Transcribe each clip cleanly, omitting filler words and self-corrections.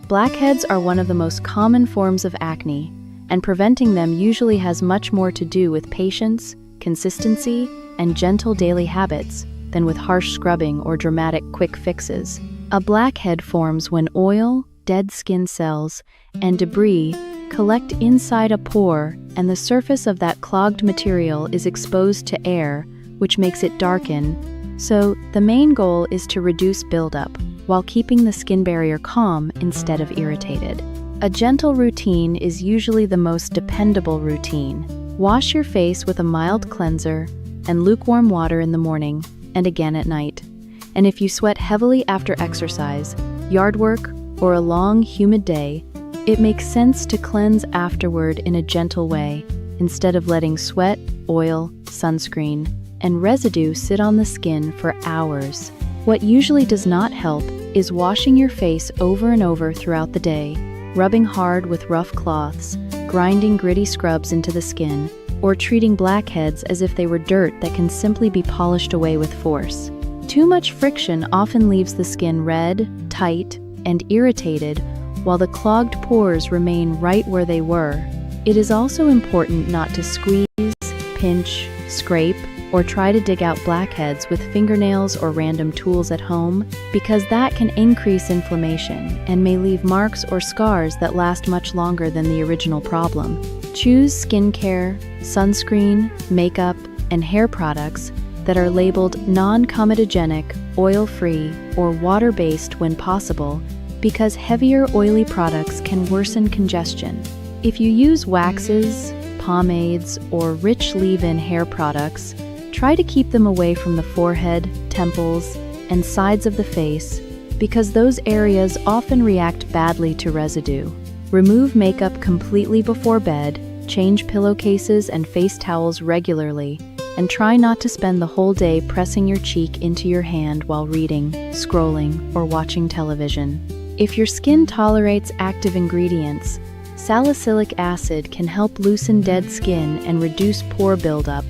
Blackheads are one of the most common forms of acne, and preventing them usually has much more to do with patience, consistency, and gentle daily habits than with harsh scrubbing or dramatic quick fixes. A blackhead forms when oil, dead skin cells, and debris collect inside a pore, and the surface of that clogged material is exposed to air, which makes it darken. So, the main goal is to reduce buildup, while keeping the skin barrier calm instead of irritated. A gentle routine is usually the most dependable routine. Wash your face with a mild cleanser and lukewarm water in the morning, and again at night. And if you sweat heavily after exercise, yard work, or a long, humid day, it makes sense to cleanse afterward in a gentle way, instead of letting sweat, oil, sunscreen, and residue sit on the skin for hours. What usually does not help is washing your face over and over throughout the day, rubbing hard with rough cloths, grinding gritty scrubs into the skin, or treating blackheads as if they were dirt that can simply be polished away with force. Too much friction often leaves the skin red, tight, and irritated, while the clogged pores remain right where they were. It is also important not to squeeze, pinch, scrape, or try to dig out blackheads with fingernails or random tools at home, because that can increase inflammation and may leave marks or scars that last much longer than the original problem. Choose skincare, sunscreen, makeup, and hair products that are labeled non-comedogenic, oil-free, or water-based when possible, because heavier oily products can worsen congestion. If you use waxes, pomades, or rich leave-in hair products, try to keep them away from the forehead, temples, and sides of the face, because those areas often react badly to residue. Remove makeup completely before bed, change pillowcases and face towels regularly, and try not to spend the whole day pressing your cheek into your hand while reading, scrolling, or watching television. If your skin tolerates active ingredients, salicylic acid can help loosen dead skin and reduce pore buildup,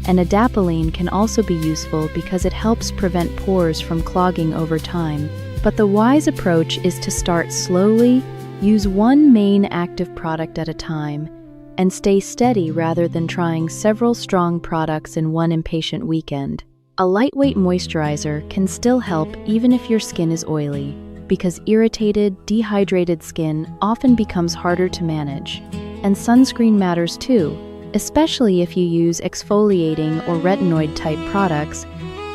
and adapalene can also be useful because it helps prevent pores from clogging over time. But the wise approach is to start slowly, use one main active product at a time, and stay steady rather than trying several strong products in one impatient weekend. A lightweight moisturizer can still help even if your skin is oily, because irritated, dehydrated skin often becomes harder to manage. And sunscreen matters too, especially if you use exfoliating or retinoid-type products,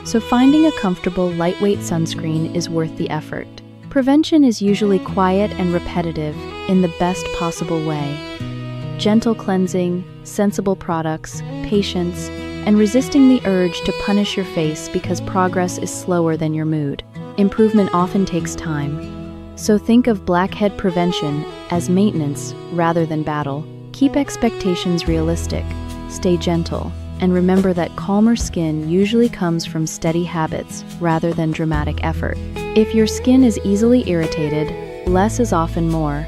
so finding a comfortable, lightweight sunscreen is worth the effort. Prevention is usually quiet and repetitive in the best possible way. Gentle cleansing, sensible products, patience, and resisting the urge to punish your face because progress is slower than your mood. Improvement often takes time, so think of blackhead prevention as maintenance rather than battle. Keep expectations realistic, stay gentle, and remember that calmer skin usually comes from steady habits rather than dramatic effort. If your skin is easily irritated, less is often more.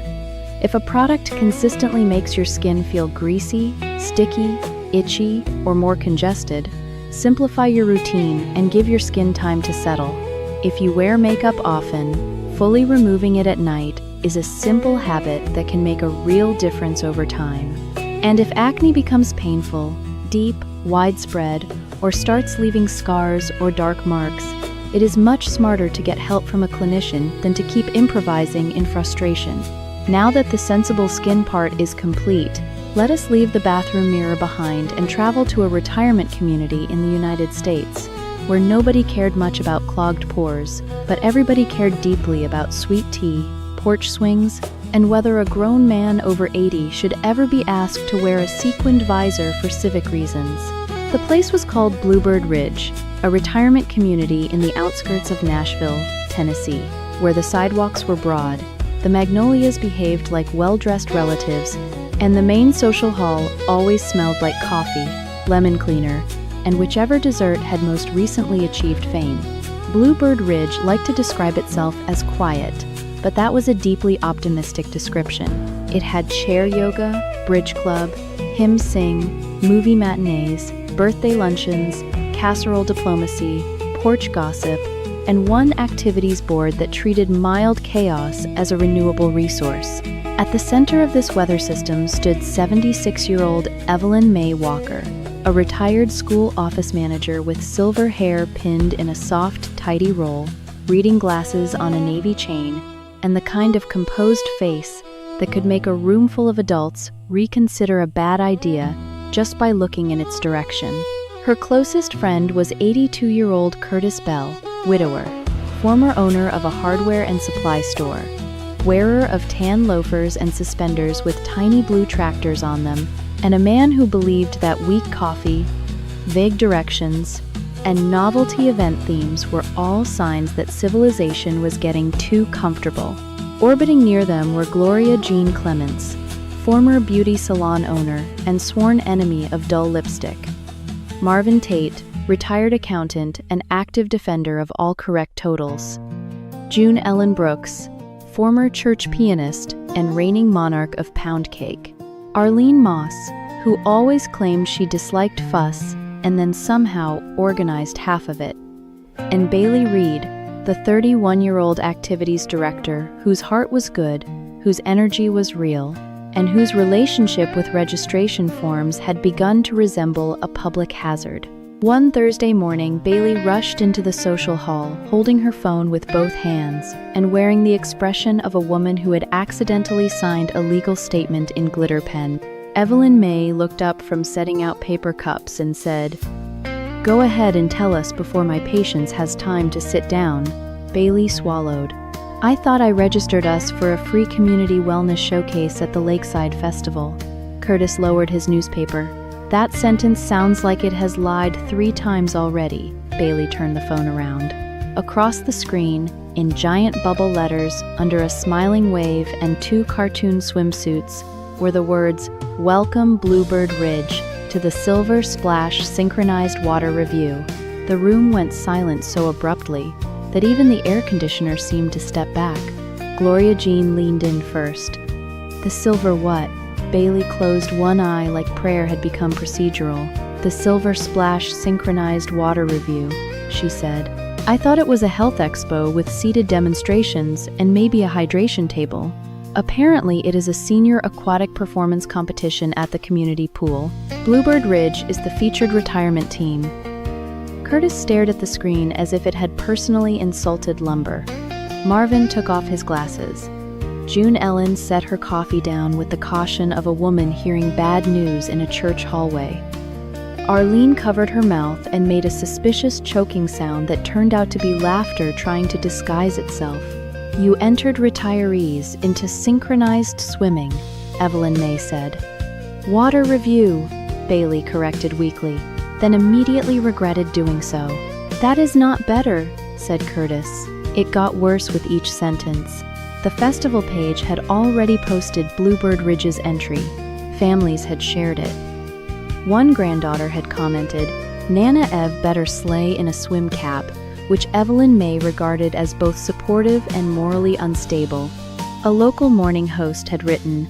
If a product consistently makes your skin feel greasy, sticky, itchy, or more congested, simplify your routine and give your skin time to settle. If you wear makeup often, fully removing it at night is a simple habit that can make a real difference over time. And if acne becomes painful, deep, widespread, or starts leaving scars or dark marks, it is much smarter to get help from a clinician than to keep improvising in frustration. Now that the sensible skin part is complete, let us leave the bathroom mirror behind and travel to a retirement community in the United States, where nobody cared much about clogged pores, but everybody cared deeply about sweet tea, porch swings, and whether a grown man over 80 should ever be asked to wear a sequined visor for civic reasons. The place was called Bluebird Ridge, a retirement community in the outskirts of Nashville, Tennessee, where the sidewalks were broad, the magnolias behaved like well-dressed relatives, and the main social hall always smelled like coffee, lemon cleaner, and whichever dessert had most recently achieved fame. Bluebird Ridge liked to describe itself as quiet, but that was a deeply optimistic description. It had chair yoga, bridge club, hymn sing, movie matinees, birthday luncheons, casserole diplomacy, porch gossip, and one activities board that treated mild chaos as a renewable resource. At the center of this weather system stood 76-year-old Evelyn May Walker, a retired school office manager with silver hair pinned in a soft, tidy roll, reading glasses on a navy chain, and the kind of composed face that could make a room full of adults reconsider a bad idea just by looking in its direction. Her closest friend was 82-year-old Curtis Bell, widower, former owner of a hardware and supply store, wearer of tan loafers and suspenders with tiny blue tractors on them, and a man who believed that weak coffee, vague directions, and novelty event themes were all signs that civilization was getting too comfortable. Orbiting near them were Gloria Jean Clements, former beauty salon owner and sworn enemy of dull lipstick; Marvin Tate, retired accountant and active defender of all correct totals; June Ellen Brooks, former church pianist and reigning monarch of pound cake; Arlene Moss, who always claimed she disliked fuss and then somehow organized half of it; and Bailey Reed, the 31-year-old activities director whose heart was good, whose energy was real, and whose relationship with registration forms had begun to resemble a public hazard. One Thursday morning, Bailey rushed into the social hall, holding her phone with both hands and wearing the expression of a woman who had accidentally signed a legal statement in glitter pen. Evelyn May looked up from setting out paper cups and said, "Go ahead and tell us before my patience has time to sit down." Bailey swallowed. "I thought I registered us for a free community wellness showcase at the Lakeside Festival." Curtis lowered his newspaper. "That sentence sounds like it has lied 3 times already." Bailey turned the phone around. Across the screen, in giant bubble letters, under a smiling wave and 2 cartoon swimsuits, were the words, "Welcome Bluebird Ridge to the Silver Splash Synchronized Water Review." The room went silent so abruptly that even the air conditioner seemed to step back. Gloria Jean leaned in first. "The silver what?" Bailey closed one eye like prayer had become procedural. "The Silver Splash Synchronized Water Review," she said. "I thought it was a health expo with seated demonstrations and maybe a hydration table. Apparently it is a senior aquatic performance competition at the community pool. Bluebird Ridge is the featured retirement team." Curtis stared at the screen as if it had personally insulted lumber. Marvin took off his glasses. June Ellen set her coffee down with the caution of a woman hearing bad news in a church hallway. Arlene covered her mouth and made a suspicious choking sound that turned out to be laughter trying to disguise itself. "You entered retirees into synchronized swimming," Evelyn May said. "Water review," Bailey corrected weakly, then immediately regretted doing so. "That is not better," said Curtis. It got worse with each sentence. The festival page had already posted Bluebird Ridge's entry. Families had shared it. One granddaughter had commented, "Nana Ev better slay in a swim cap," which Evelyn May regarded as both supportive and morally unstable. A local morning host had written,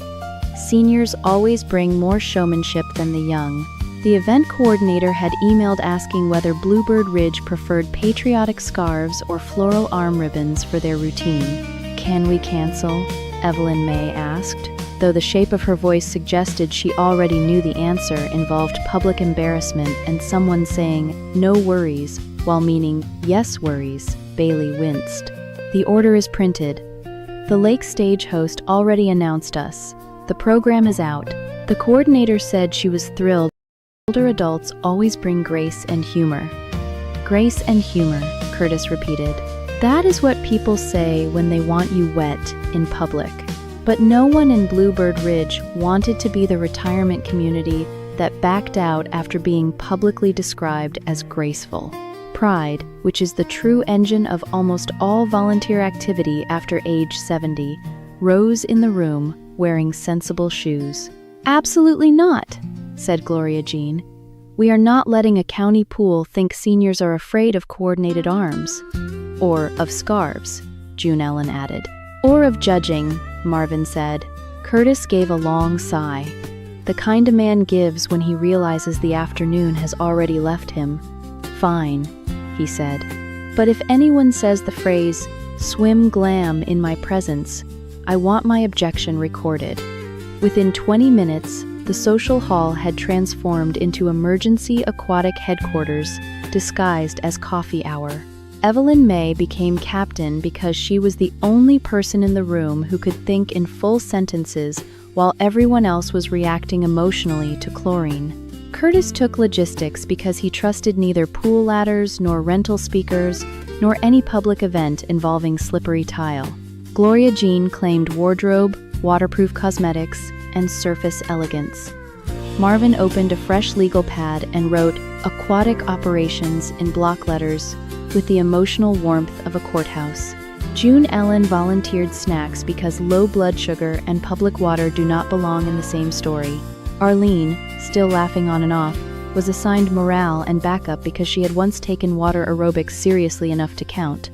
"Seniors always bring more showmanship than the young." The event coordinator had emailed asking whether Bluebird Ridge preferred patriotic scarves or floral arm ribbons for their routine. "Can we cancel?" Evelyn May asked, though the shape of her voice suggested she already knew the answer involved public embarrassment and someone saying, "No worries," while meaning, "Yes worries." Bailey winced. "The order is printed. The Lake stage host already announced us. The program is out." The coordinator said she was thrilled. Older adults always bring grace and humor. "Grace and humor," Curtis repeated. "That is what people say when they want you wet in public." But no one in Bluebird Ridge wanted to be the retirement community that backed out after being publicly described as graceful. Pride, which is the true engine of almost all volunteer activity after age 70, rose in the room wearing sensible shoes. "Absolutely not," said Gloria Jean. "We are not letting a county pool think seniors are afraid of coordinated arms." "Or of scarves," June Ellen added. "Or of judging," Marvin said. Curtis gave a long sigh. The kind a man gives when he realizes the afternoon has already left him. "Fine," he said. But if anyone says the phrase, "swim glam" in my presence, I want my objection recorded. Within 20 minutes, the social hall had transformed into emergency aquatic headquarters, disguised as coffee hour. Evelyn May became captain because she was the only person in the room who could think in full sentences while everyone else was reacting emotionally to chlorine. Curtis took logistics because he trusted neither pool ladders nor rental speakers nor any public event involving slippery tile. Gloria Jean claimed wardrobe, waterproof cosmetics, and surface elegance. Marvin opened a fresh legal pad and wrote "Aquatic Operations" in block letters with the emotional warmth of a courthouse. June Ellen volunteered snacks because low blood sugar and public water do not belong in the same story. Arlene, still laughing on and off, was assigned morale and backup because she had once taken water aerobics seriously enough to count.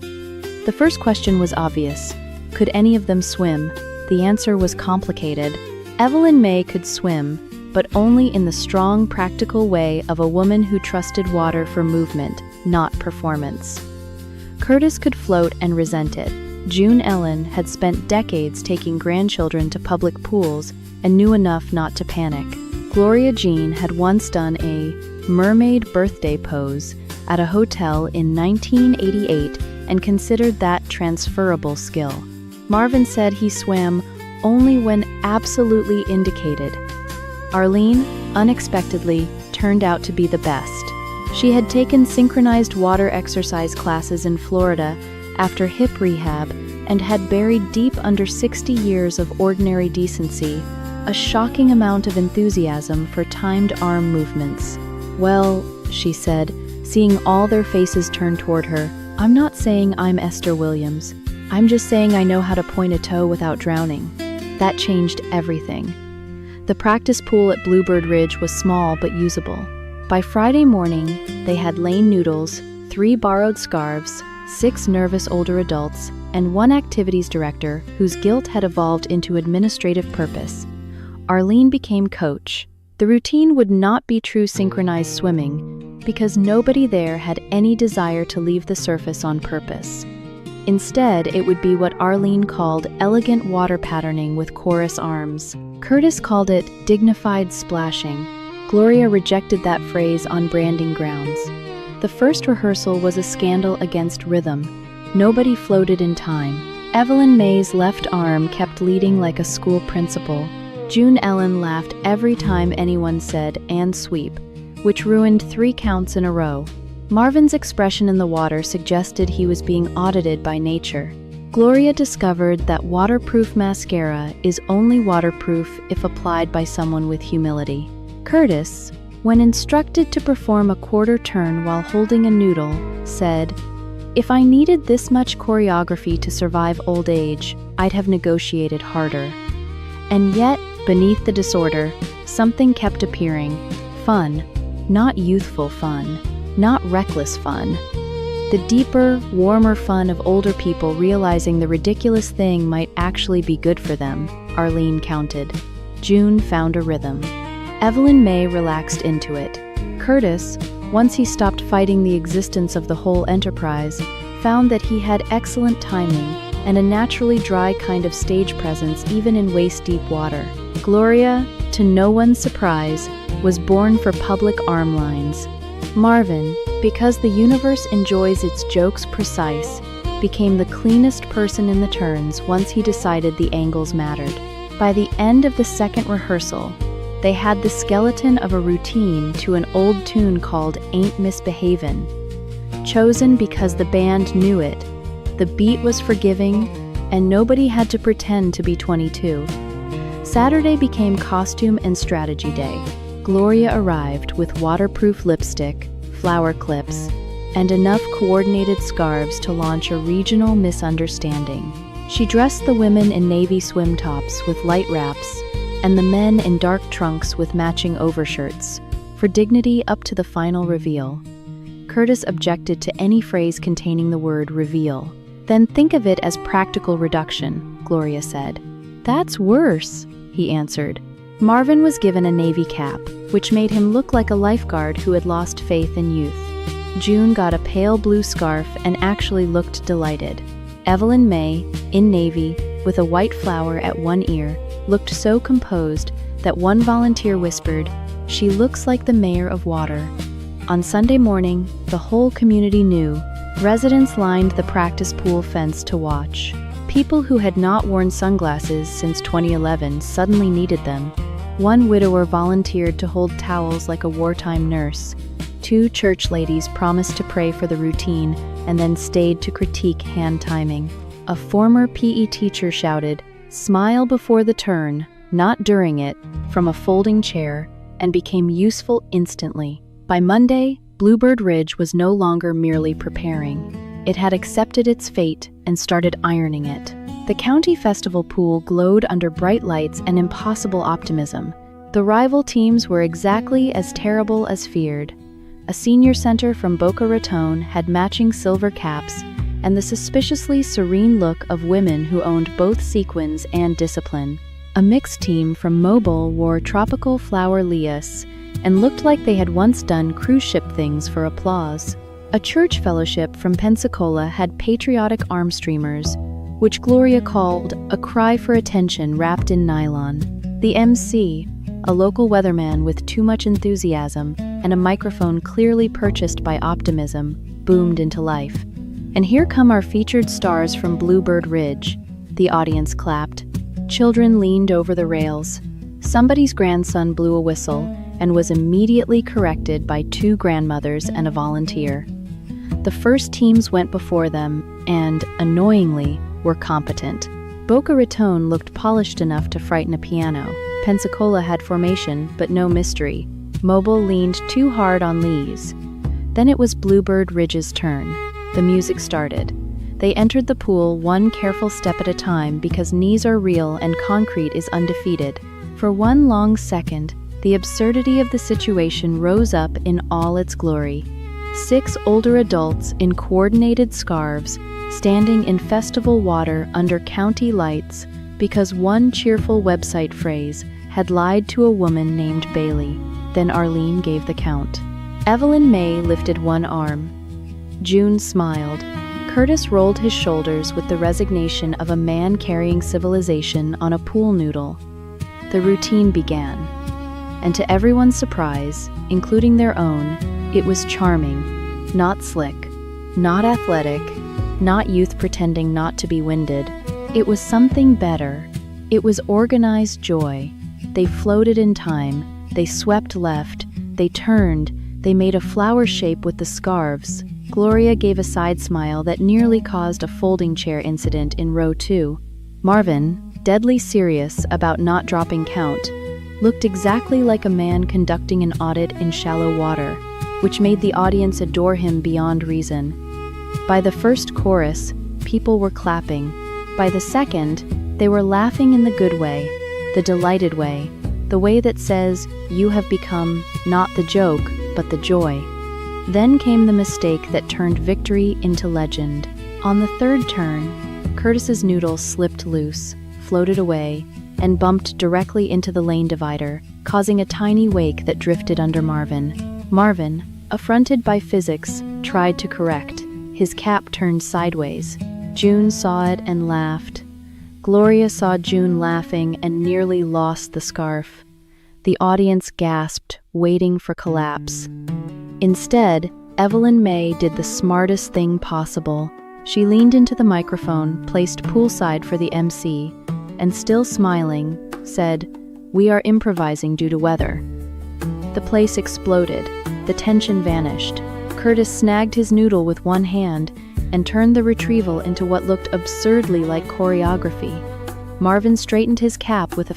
The first question was obvious. Could any of them swim? The answer was complicated. Evelyn May could swim, but only in the strong, practical way of a woman who trusted water for movement, not performance. Curtis could float and resent it. June Ellen had spent decades taking grandchildren to public pools and knew enough not to panic. Gloria Jean had once done a mermaid birthday pose at a hotel in 1988 and considered that transferable skill. Marvin said he swam only when absolutely indicated. Arlene, unexpectedly, turned out to be the best. She had taken synchronized water exercise classes in Florida after hip rehab and had buried deep under 60 years of ordinary decency a shocking amount of enthusiasm for timed arm movements. "Well," she said, seeing all their faces turn toward her, "I'm not saying I'm Esther Williams. I'm just saying I know how to point a toe without drowning." That changed everything. The practice pool at Bluebird Ridge was small but usable. By Friday morning, they had lane noodles, 3 borrowed scarves, 6 nervous older adults, and 1 activities director whose guilt had evolved into administrative purpose. Arlene became coach. The routine would not be true synchronized swimming because nobody there had any desire to leave the surface on purpose. Instead, it would be what Arlene called elegant water patterning with chorus arms. Curtis called it dignified splashing. Gloria rejected that phrase on branding grounds. The first rehearsal was a scandal against rhythm. Nobody floated in time. Evelyn May's left arm kept leading like a school principal. June Ellen laughed every time anyone said "and sweep," which ruined 3 counts in a row. Marvin's expression in the water suggested he was being audited by nature. Gloria discovered that waterproof mascara is only waterproof if applied by someone with humility. Curtis, when instructed to perform a quarter turn while holding a noodle, said, "If I needed this much choreography to survive old age, I'd have negotiated harder." And yet, beneath the disorder, something kept appearing. Fun. Not youthful fun. Not reckless fun. The deeper, warmer fun of older people realizing the ridiculous thing might actually be good for them, Arlene counted. June found a rhythm. Evelyn May relaxed into it. Curtis, once he stopped fighting the existence of the whole enterprise, found that he had excellent timing and a naturally dry kind of stage presence even in waist-deep water. Gloria, to no one's surprise, was born for public arm lines. Marvin, because the universe enjoys its jokes precise, became the cleanest person in the turns once he decided the angles mattered. By the end of the second rehearsal, they had the skeleton of a routine to an old tune called "Ain't Misbehavin'," chosen because the band knew it. The beat was forgiving, and nobody had to pretend to be 22. Saturday became costume and strategy day. Gloria arrived with waterproof lipstick, flower clips, and enough coordinated scarves to launch a regional misunderstanding. She dressed the women in navy swim tops with light wraps, and the men in dark trunks with matching overshirts, for dignity up to the final reveal. Curtis objected to any phrase containing the word reveal. "Then think of it as practical reduction," Gloria said. "That's worse," he answered. Marvin was given a navy cap, which made him look like a lifeguard who had lost faith in youth. June got a pale blue scarf and actually looked delighted. Evelyn May, in navy, with a white flower at one ear, looked so composed that one volunteer whispered, "She looks like the mayor of water." On Sunday morning, the whole community knew. Residents lined the practice pool fence to watch. People who had not worn sunglasses since 2011 suddenly needed them. One widower volunteered to hold towels like a wartime nurse. 2 church ladies promised to pray for the routine and then stayed to critique hand timing. A former PE teacher shouted, "Smile before the turn, not during it," from a folding chair, and became useful instantly. By Monday, Bluebird Ridge was no longer merely preparing. It had accepted its fate and started ironing it. The county festival pool glowed under bright lights and impossible optimism. The rival teams were exactly as terrible as feared. A senior center from Boca Raton had matching silver caps, and the suspiciously serene look of women who owned both sequins and discipline. A mixed team from Mobile wore tropical flower lias and looked like they had once done cruise ship things for applause. A church fellowship from Pensacola had patriotic arm streamers, which Gloria called a cry for attention wrapped in nylon. The MC, a local weatherman with too much enthusiasm and a microphone clearly purchased by optimism, boomed into life. "And here come our featured stars from Bluebird Ridge." The audience clapped. Children leaned over the rails. Somebody's grandson blew a whistle and was immediately corrected by 2 grandmothers and a volunteer. The first teams went before them and, annoyingly, were competent. Boca Raton looked polished enough to frighten a piano. Pensacola had formation, but no mystery. Mobile leaned too hard on lees. Then it was Bluebird Ridge's turn. The music started. They entered the pool one careful step at a time because knees are real and concrete is undefeated. For one long second, the absurdity of the situation rose up in all its glory. 6 older adults in coordinated scarves, standing in festival water under county lights because one cheerful website phrase had lied to a woman named Bailey. Then Arlene gave the count. Evelyn May lifted one arm. June smiled. Curtis rolled his shoulders with the resignation of a man carrying civilization on a pool noodle. The routine began. And to everyone's surprise, including their own, it was charming, not slick, not athletic, not youth pretending not to be winded. It was something better. It was organized joy. They floated in time, they swept left, they turned, they made a flower shape with the scarves. Gloria gave a side smile that nearly caused a folding chair incident in row 2. Marvin, deadly serious about not dropping count, looked exactly like a man conducting an audit in shallow water, which made the audience adore him beyond reason. By the first chorus, people were clapping. By the second, they were laughing in the good way, the delighted way, the way that says, "You have become not the joke, but the joy." Then came the mistake that turned victory into legend. On the 3rd turn, Curtis's noodle slipped loose, floated away, and bumped directly into the lane divider, causing a tiny wake that drifted under Marvin. Marvin, affronted by physics, tried to correct. His cap turned sideways. June saw it and laughed. Gloria saw June laughing and nearly lost the scarf. The audience gasped, waiting for collapse. Instead, Evelyn May did the smartest thing possible. She leaned into the microphone, placed poolside for the MC, and still smiling, said, "We are improvising due to weather." The place exploded. The tension vanished. Curtis snagged his noodle with one hand and turned the retrieval into what looked absurdly like choreography. Marvin straightened his cap with a